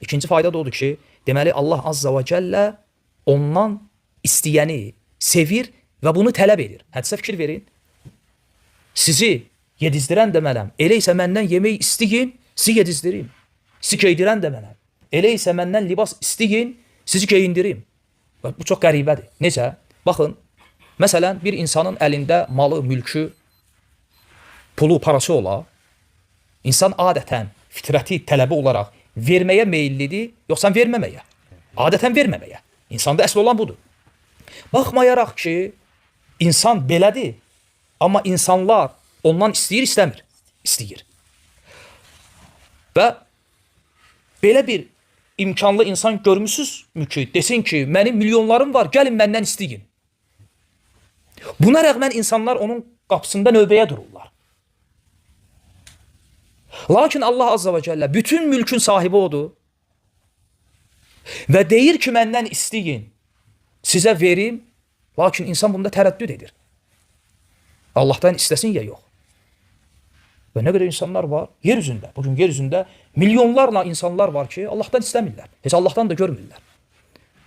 İkinci fayda da odur ki, deməli Allah Azza və Cəllə ondan istəyəni sevir və bunu tələb edir. Hədisə fikir verin. Sizi yedizdirən də mənəm. Elə isə məndən yemək istəyin, sizi yedizdirim. Sizi geydirən də mənəm. Elə isə məndən libas istəyin, sizi geyindirim. Bu çox qəribədir. Necə? Baxın, məsələn, bir insanın əlində malı, mülkü, pulu, parası ola, insan adətən fitrəti tələbi olaraq verməyə meyillidir, yoxsa verməməyə? Adətən verməməyə. İnsanda əsl olan budur. Baxmayaraq ki, insan belədir, amma insanlar ondan istəyir, istəmir. İstəyir. Və belə bir imkanlı insan görmüsünüzmü ki, desin ki, mənim milyonlarım var, gəlin məndən istəyin. Buna rəğmən insanlar onun qapısında növbəyə dururlar. Lakin Allah Azza və Cəllə bütün mülkün sahibi odur və deyir ki, məndən istəyin, sizə verim, lakin insan bunda tərəddüd edir. Allahdan istəsin ya yox. Və nə qədər insanlar var yer üzündə, bugün yer üzündə milyonlarla insanlar var ki, Allahdan istəmirlər, heç Allahdan da görmürlər.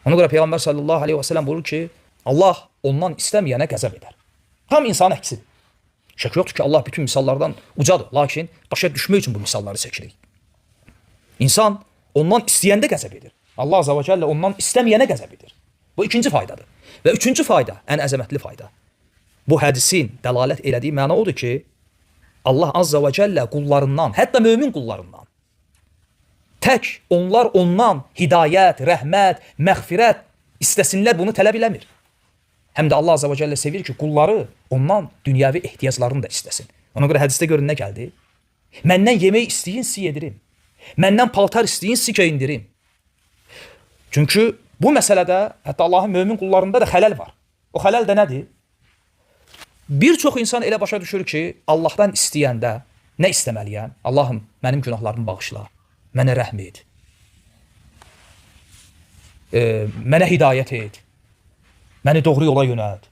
Ona görə Peyğəmbər sallallahu aleyhi və səlləm buyurur ki, Allah ondan istəməyənə qəzəb edər. Tam insan əksidir. Şək yoxdur ki, Allah bütün misallardan ucadır. Lakin başa düşmək üçün bu misalları çəkirik. İnsan ondan istəyəndə qəzəb edir. Allah Azza və Cəllə ondan istəməyənə qəzəb edir. Bu ikinci faydadır. Və üçüncü fayda, ən əzəmətli fayda. Bu hədisin dəlalət elədiyi məna odur ki, Allah Azza və Cəllə qullarından, hətta mömin qullarından, tək onlar ondan hidayət, rəhmət, məğfirət istəsinlər, bunu tələb eləmir. Həm də Allah Azza və Cəllə sevir ki, qulları ondan dünyəvi ehtiyaclarını da istəsin. Ona görə hədisdə görün nə gəldi? Məndən yemək istəyin, sizi yedirim. Məndən paltar istəyin, sizi geyindirim. Çünki bu məsələdə hətta Allahın mömin qullarında da xələl var. O xələl də nədir? Bir çox insan elə başa düşür ki, Allahdan istəyəndə nə istəməliyəm? Allahım, mənim günahlarımı bağışla, mənə rəhm et, mənə hidayət et, məni doğru yola yönəlt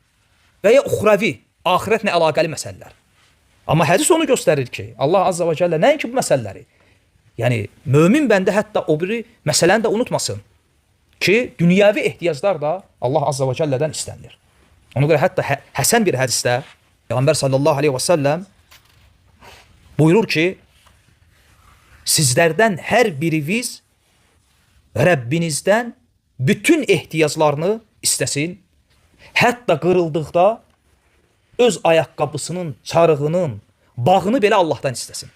və ya uxravi, axirətlə əlaqəli məsələlər. Amma hədis onu göstərir ki, Allah Azza və Cəllə nəinki bu məsələləri, yəni mömin bəndə hətta o biri məsələni də unutmasın ki, dünyəvi ehtiyaclar da Allah Azza və Cəllədən istənilir. Ona görə hətta Həsən bir hədisdə Peyğəmbər sallallahu aleyhi və səlləm buyurur ki, sizlərdən hər biriniz Rəbbinizdən bütün ehtiyaclarını istəsin, hətta qırıldıqda öz ayaqqabısının, çarığının, bağını belə Allahdan istəsin.